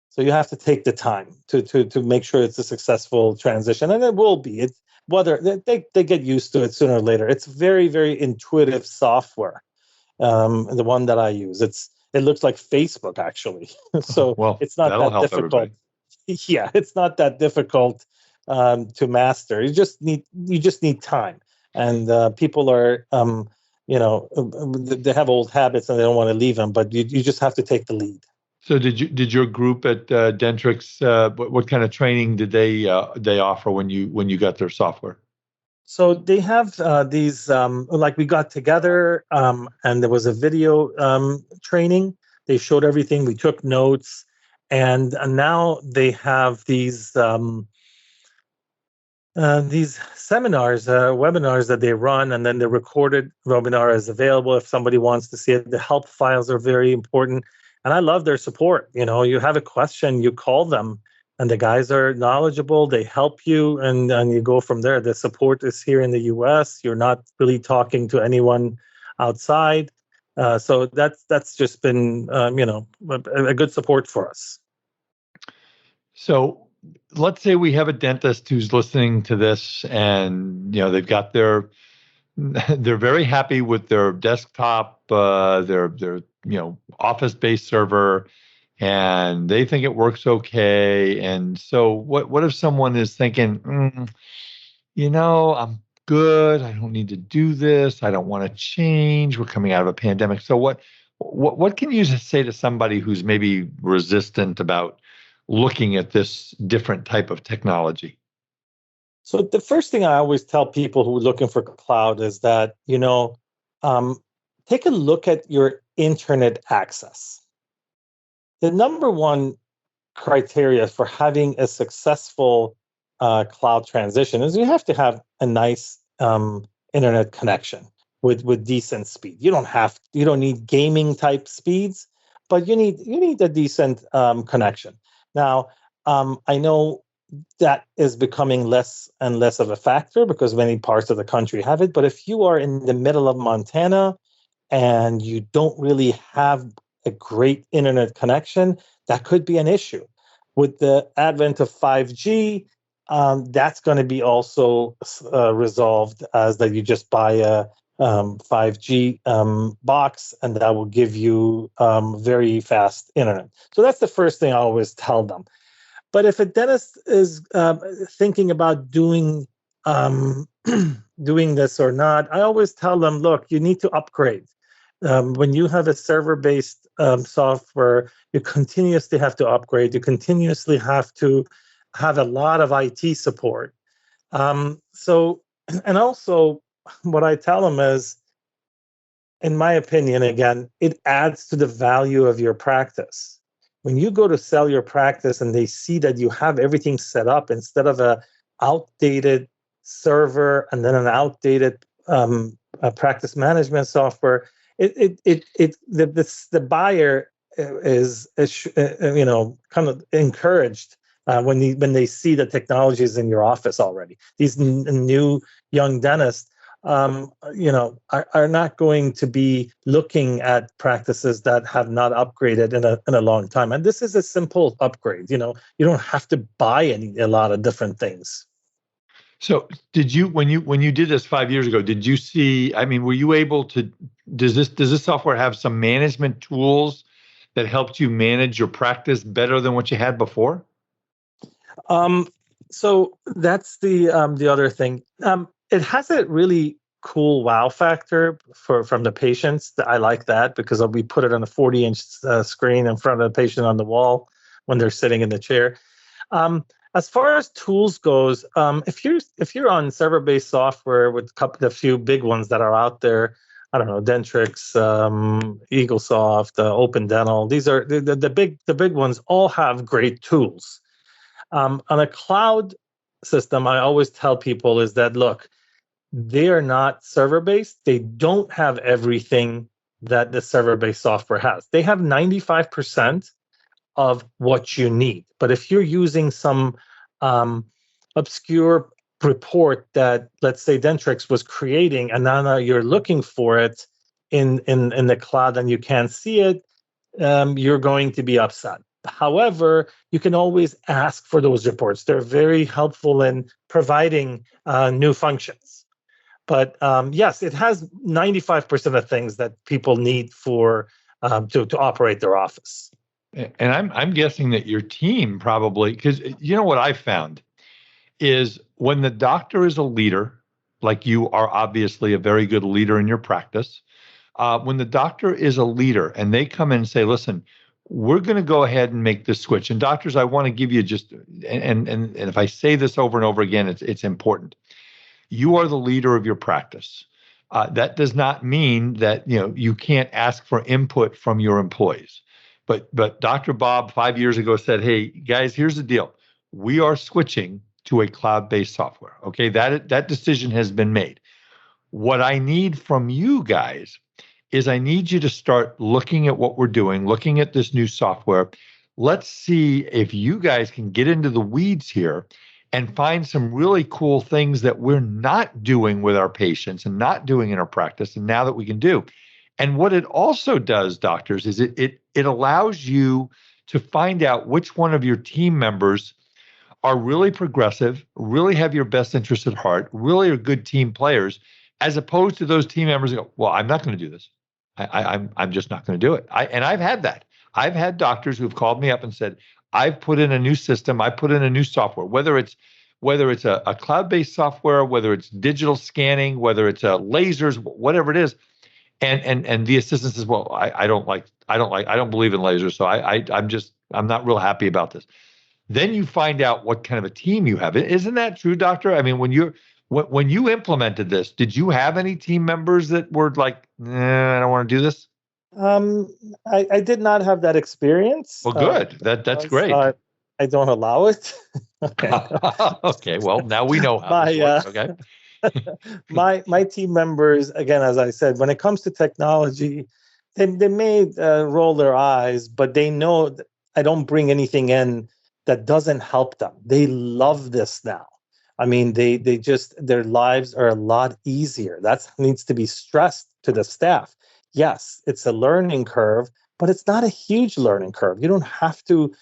So you have to take the time to make sure it's a successful transition, and it will be. It's whether they get used to it sooner or later. It's very, very intuitive software. The one that I use, it looks like Facebook actually. So well, it's not that'll that help difficult. everybody. Yeah, it's not that difficult to master. You just need time, and people are they have old habits and they don't want to leave them. But you just have to take the lead. So did your group at Dentrix, what kind of training did they offer when you got their software? So they have these like we got together and there was a video training. They showed everything. We took notes, and now they have these seminars, webinars that they run, and then the recorded webinar is available if somebody wants to see it. The help files are very important. And I love their support. You have a question, you call them, and the guys are knowledgeable. They help you, and you go from there. The support is here in the U.S. You're not really talking to anyone outside. So that's just been, a good support for us. So let's say we have a dentist who's listening to this, and they've got they're very happy with their desktop, their office-based server, and they think it works okay. And so what if someone is thinking, I'm good, I don't need to do this, I don't want to change, we're coming out of a pandemic. So what can you say to somebody who's maybe resistant about looking at this different type of technology? So the first thing I always tell people who are looking for cloud is that, take a look at your internet access. The number one criteria for having a successful cloud transition is you have to have a nice internet connection with decent speed. You don't need gaming type speeds, but you need a decent connection. Now, I know that is becoming less and less of a factor because many parts of the country have it. But if you are in the middle of Montana and you don't really have a great internet connection, that could be an issue. With the advent of 5G, that's going to be also resolved as that you just buy a 5G box, and that will give you very fast internet. So that's the first thing I always tell them. But if a dentist is thinking about doing this or not, I always tell them, look, you need to upgrade. When you have a server-based software, you continuously have to upgrade. You continuously have to have a lot of IT support. And also what I tell them is, in my opinion, again, it adds to the value of your practice. When you go to sell your practice and they see that you have everything set up instead of a outdated server and then an outdated practice management software, the buyer is kind of encouraged when they see the technologies in your office already. These new young dentists are not going to be looking at practices that have not upgraded in a long time. And this is a simple upgrade. You don't have to buy a lot of different things. So did you, when you did this 5 years ago, did you see, were you able to, does this software have some management tools that helped you manage your practice better than what you had before? So that's the other thing. It has a really cool wow factor from the patients. I like that because we put it on a 40-inch screen in front of the patient on the wall when they're sitting in the chair. As far as tools goes, if you're on server-based software with a few big ones that are out there, I don't know, Dentrix, EagleSoft, Open Dental. These are the big ones. All have great tools. On a cloud system, I always tell people is that look, they are not server-based. They don't have everything that the server-based software has. They have 95% of what you need. But if you're using some obscure report that, let's say, Dentrix was creating, and now you're looking for it in the cloud and you can't see it, you're going to be upset. However, you can always ask for those reports. They're very helpful in providing new functions. But yes, it has 95% of things that people need for to operate their office. And I'm guessing that your team probably, because you know what I found is when the doctor is a leader, like you are obviously a very good leader in your practice, when the doctor is a leader and they come in and say, listen, we're going to go ahead and make this switch. And doctors, I want to give you just, and if I say this over and over again, it's important. You are the leader of your practice. That does not mean that you can't ask for input from your employees. But Dr. Bob 5 years ago said, hey, guys, here's the deal. We are switching to a cloud-based software. Okay, that decision has been made. What I need from you guys is I need you to start looking at what we're doing, looking at this new software. Let's see if you guys can get into the weeds here and find some really cool things that we're not doing with our patients and not doing in our practice, and now that we can do. And what it also does, doctors, is it allows you to find out which one of your team members are really progressive, really have your best interests at heart, really are good team players, as opposed to those team members who go, well, I'm not going to do this. I'm just not going to do it. And I've had that. I've had doctors who've called me up and said, I've put in a new system, I put in a new software, whether it's a cloud-based software, whether it's digital scanning, whether it's lasers, whatever it is. And the assistant says, well, I don't believe in lasers, so I'm not real happy about this. Then you find out what kind of a team you have. Isn't that true, doctor? I mean, when you implemented this, did you have any team members that were like, I don't want to do this? I did not have that experience. Well, good. That's great. I don't allow it. Okay. Okay. Well, now we know how this works. Okay. my team members, again, as I said, when it comes to technology, they may roll their eyes, but they know that I don't bring anything in that doesn't help them. They love this now. I mean, they just, their lives are a lot easier. That needs to be stressed to the staff. Yes, it's a learning curve, but it's not a huge learning curve. You don't have to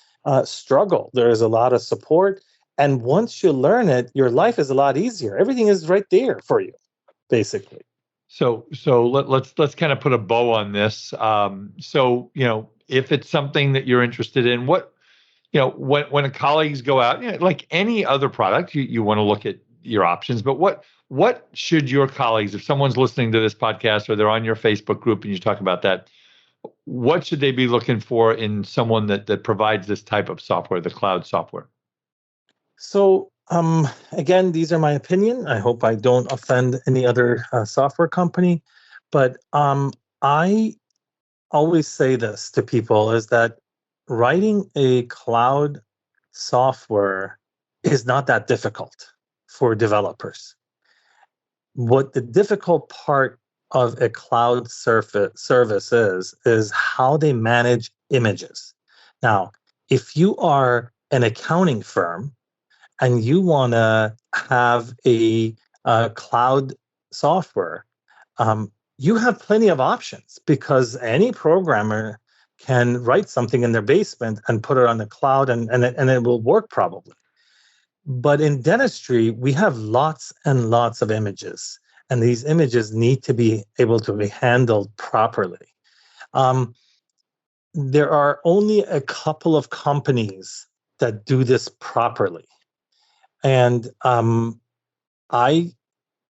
struggle. There is a lot of support. And once you learn it, your life is a lot easier. Everything is right there for you, basically. So let's kind of put a bow on this. So if it's something that you're interested in, when colleagues go out, like any other product, you want to look at your options. But what should your colleagues, if someone's listening to this podcast or they're on your Facebook group and you talk about that, what should they be looking for in someone that provides this type of software, the cloud software? So, again, these are my opinion. I hope I don't offend any other software company, but I always say this to people is that writing a cloud software is not that difficult for developers. What the difficult part of a cloud service is how they manage images. Now, if you are an accounting firm and you want to have a cloud software, you have plenty of options because any programmer can write something in their basement and put it on the cloud and it will work probably. But in dentistry, we have lots and lots of images, and these images need to be able to be handled properly. There are only a couple of companies that do this properly. And I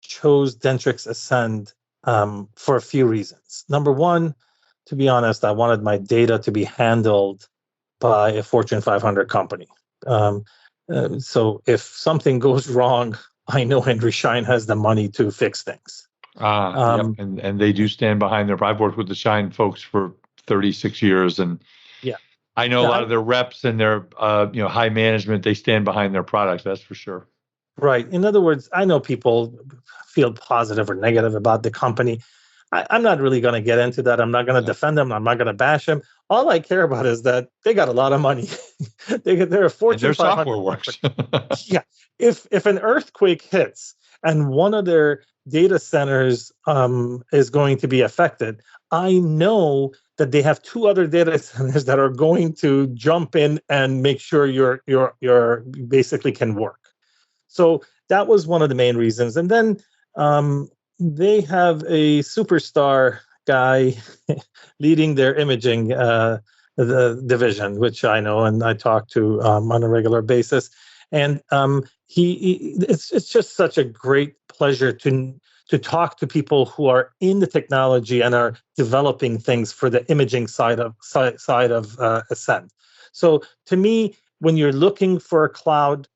chose Dentrix Ascend for a few reasons. Number one, to be honest, I wanted my data to be handled by a Fortune 500 company. So if something goes wrong, I know Henry Schein has the money to fix things. Yep. And they do stand behind their. I've worked with the Schein folks for 36 years, and Yeah, I know a lot of their reps and their high management. They stand behind their products. That's for sure. Right. In other words, I know people feel positive or negative about the company. I'm not really going to get into that. I'm not going to defend them. I'm not going to bash them. All I care about is that they got a lot of money. They're a Fortune 500. Their software works. Yeah. If an earthquake hits and one of their data centers is going to be affected, I know that they have two other data centers that are going to jump in and make sure your basically can work. So that was one of the main reasons. And then they have a superstar guy leading their imaging the division, which I know and I talk to on a regular basis. And it's just such a great pleasure to talk to people who are in the technology and are developing things for the imaging side of Ascend. So to me, when you're looking for a cloud,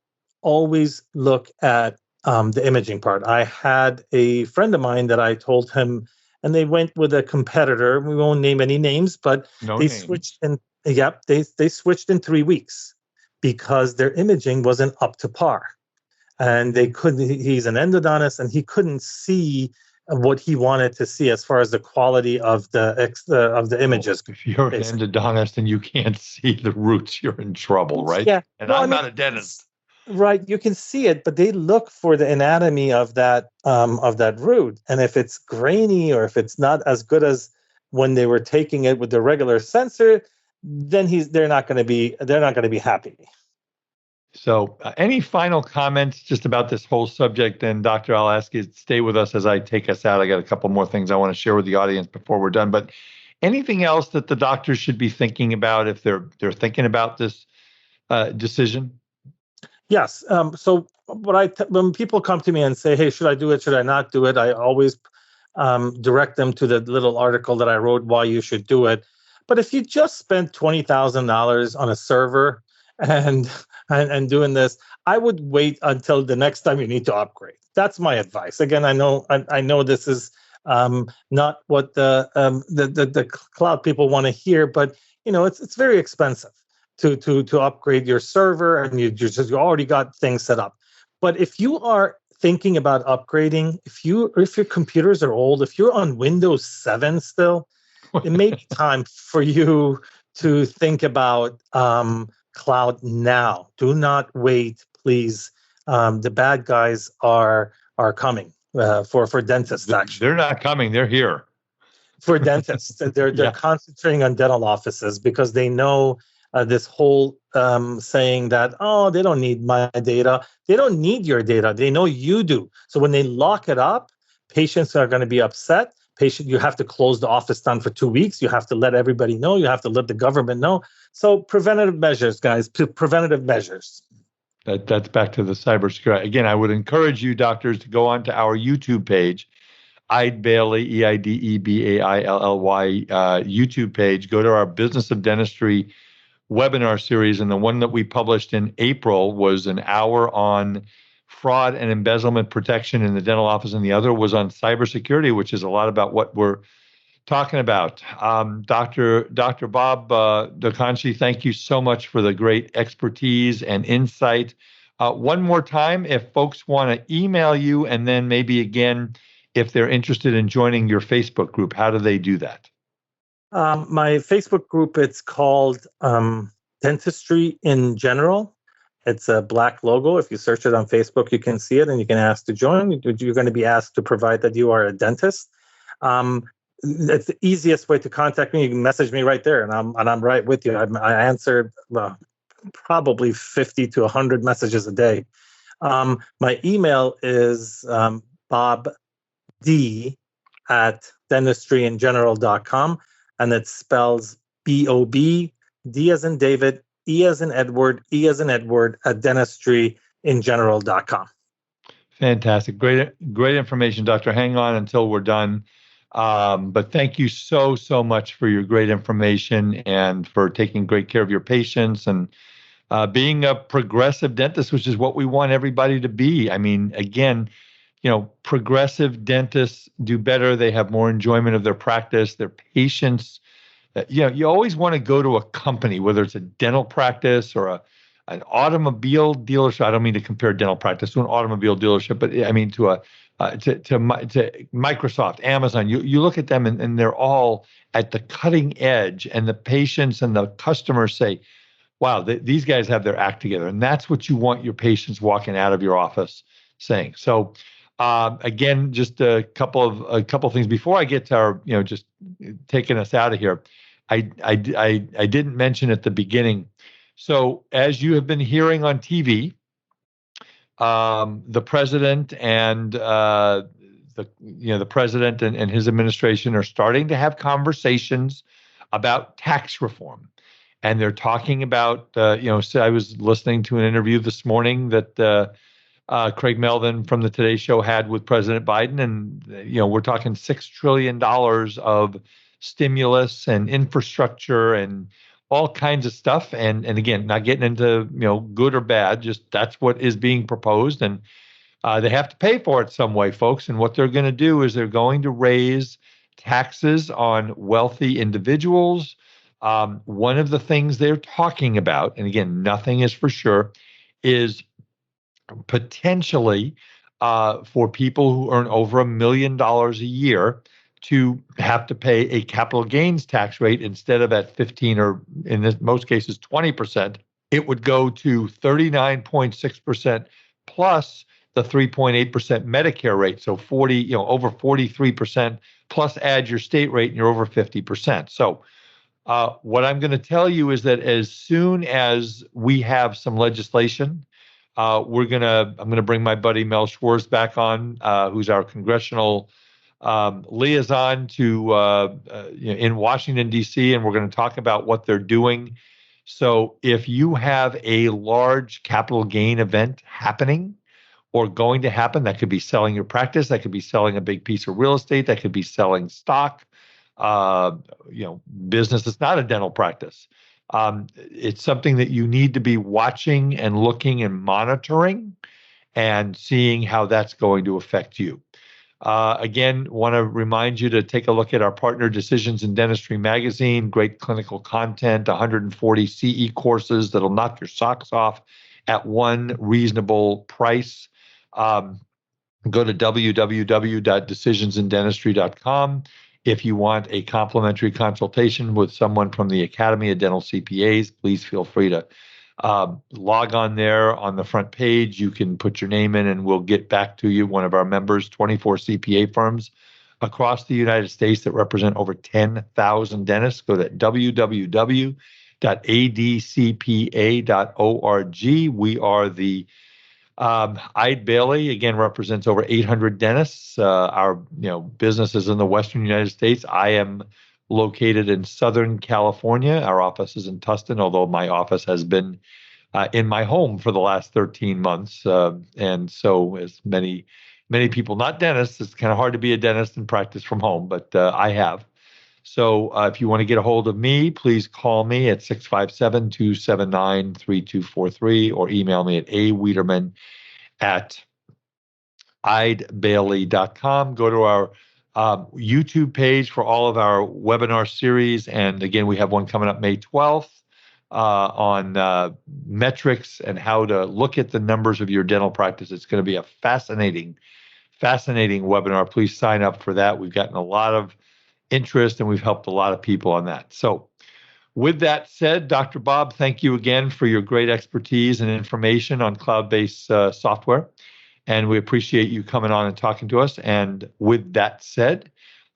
always look at the imaging part. I had a friend of mine that I told him, and they went with a competitor. We won't name any names, but switched in. Yep, they switched in 3 weeks because their imaging wasn't up to par, and they couldn't. He's an endodontist, and he couldn't see what he wanted to see as far as the quality of the images. If you're an endodontist and you can't see the roots, you're in trouble, right? Yeah, and I'm not a dentist. Right, you can see it, but they look for the anatomy of that root, and if it's grainy or if it's not as good as when they were taking it with the regular sensor, then they're not going to be happy. So, any final comments just about this whole subject? And Doctor, I'll ask you to stay with us as I take us out. I got a couple more things I want to share with the audience before we're done. But anything else that the doctors should be thinking about if they're thinking about this decision? Yes. So when people come to me and say, "Hey, should I do it? Should I not do it?" I always direct them to the little article that I wrote why you should do it. But if you just spent $20,000 on a server and doing this, I would wait until the next time you need to upgrade. That's my advice. Again, I know this is not what the cloud people want to hear, but it's very expensive to upgrade your server, and you already got things set up. But if you are thinking about upgrading, if your computers are old, if you're on Windows 7 still, it may be time for you to think about cloud now. Do not wait, please. The bad guys are coming for dentists. Actually, they're not coming; they're here. For dentists, they're concentrating on dental offices because they know. This whole saying that, they don't need my data. They don't need your data. They know you do. So when they lock it up, patients are going to be upset. You have to close the office down for 2 weeks. You have to let everybody know. You have to let the government know. So preventative measures, guys, preventative measures. That's back to the cybersecurity. Again, I would encourage you, doctors, to go onto our YouTube page, Eide Bailly, EIDEBAILLY YouTube page. Go to our Business of Dentistry webinar series, and the one that we published in April was an hour on fraud and embezzlement protection in the dental office, and the other was on cybersecurity, which is a lot about what we're talking about. Dr. Bob Dokhanchi, thank you so much for the great expertise and insight. One more time, if folks want to email you, and then maybe again, if they're interested in joining your Facebook group, how do they do that? My Facebook group, it's called Dentistry in General. It's a black logo. If you search it on Facebook, you can see it and you can ask to join. You're going to be asked to provide that you are a dentist. It's the easiest way to contact me. You can message me right there, and I'm right with you. I answer probably 50 to 100 messages a day. My email is bobd@dentistryingeneral.com. And it spells BOB, D as in David, E as in Edward, E as in Edward, at dentistryingeneral.com. Fantastic. Great information, Doctor. Hang on until we're done. But thank you so much for your great information and for taking great care of your patients and being a progressive dentist, which is what we want everybody to be. I mean, again, progressive dentists do better. They have more enjoyment of their practice, their patients. You always want to go to a company, whether it's a dental practice or an automobile dealership. I don't mean to compare dental practice to an automobile dealership, but I mean to Microsoft, Amazon. You look at them and they're all at the cutting edge, and the patients and the customers say, wow, these guys have their act together. And that's what you want your patients walking out of your office saying. So again, just a couple of things before I get to our, just taking us out of here. I didn't mention at the beginning. So as you have been hearing on TV, the president and the president and his administration are starting to have conversations about tax reform. And they're talking about, so I was listening to an interview this morning that Craig Melvin from the Today Show had with President Biden. And, we're talking $6 trillion of stimulus and infrastructure and all kinds of stuff. And again, not getting into, good or bad, just that's what is being proposed. And they have to pay for it some way, folks. And what they're going to do is they're going to raise taxes on wealthy individuals. One of the things they're talking about, and again, nothing is for sure, is potentially for people who earn over $1 million a year to have to pay a capital gains tax rate instead of at 15 or in most cases 20%. It would go to 39.6% plus the 3.8% Medicare rate. So over 43% plus add your state rate and you're over 50%. So what I'm going to tell you is that as soon as we have some legislation, I'm going to bring my buddy Mel Schwartz back on, who's our congressional liaison to in Washington, D.C., and we're going to talk about what they're doing. So if you have a large capital gain event happening or going to happen, that could be selling your practice, that could be selling a big piece of real estate, that could be selling stock, business that's not a dental practice. It's something that you need to be watching and looking and monitoring and seeing how that's going to affect you. Again, want to remind you to take a look at our partner Decisions in Dentistry magazine, great clinical content, 140 CE courses that'll knock your socks off at one reasonable price. Go to www.decisionsindentistry.com. If you want a complimentary consultation with someone from the Academy of Dental CPAs, please feel free to log on there. On the front page, you can put your name in and we'll get back to you. One of our members, 24 CPA firms across the United States that represent over 10,000 dentists. Go to www.adcpa.org. We are the Eide Bailey, again, represents over 800 dentists. Our business is in the Western United States. I am located in Southern California. Our office is in Tustin, although my office has been in my home for the last 13 months. And so as many people, not dentists, it's kind of hard to be a dentist and practice from home, but I have. So if you want to get a hold of me, please call me at 657-279-3243 or email me at awiederman@eidebailey.com. Go to our YouTube page for all of our webinar series. And again, we have one coming up May 12th on metrics and how to look at the numbers of your dental practice. It's going to be a fascinating webinar. Please sign up for that. We've gotten a lot of interest and we've helped a lot of people on that. So with that said, Dr. Bob, thank you again for your great expertise and information on cloud-based software. And we appreciate you coming on and talking to us. And with that said,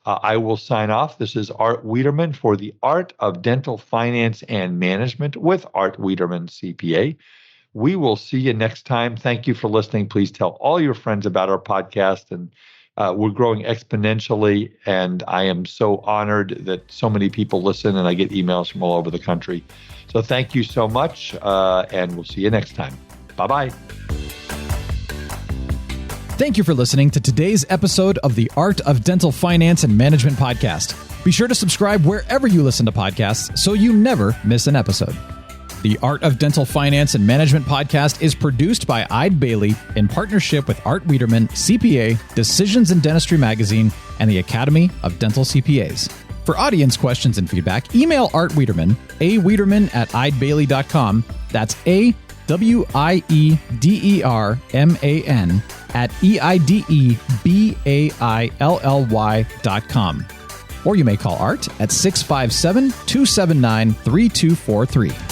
I will sign off. This is Art Wiederman for the Art of Dental Finance and Management with Art Wiederman, CPA. We will see you next time. Thank you for listening. Please tell all your friends about our podcast. And we're growing exponentially. And I am so honored that so many people listen and I get emails from all over the country. So thank you so much. And we'll see you next time. Bye-bye. Thank you for listening to today's episode of the Art of Dental Finance and Management podcast. Be sure to subscribe wherever you listen to podcasts so you never miss an episode. The Art of Dental Finance and Management podcast is produced by Eide Bailly in partnership with Art Wiederman, CPA, Decisions in Dentistry Magazine, and the Academy of Dental CPAs. For audience questions and feedback, email Art Wiederman, awiederman@eidebailly.com. That's AWIEDERMAN at EIDEBAILLY.com. Or you may call Art at 657-279-3243.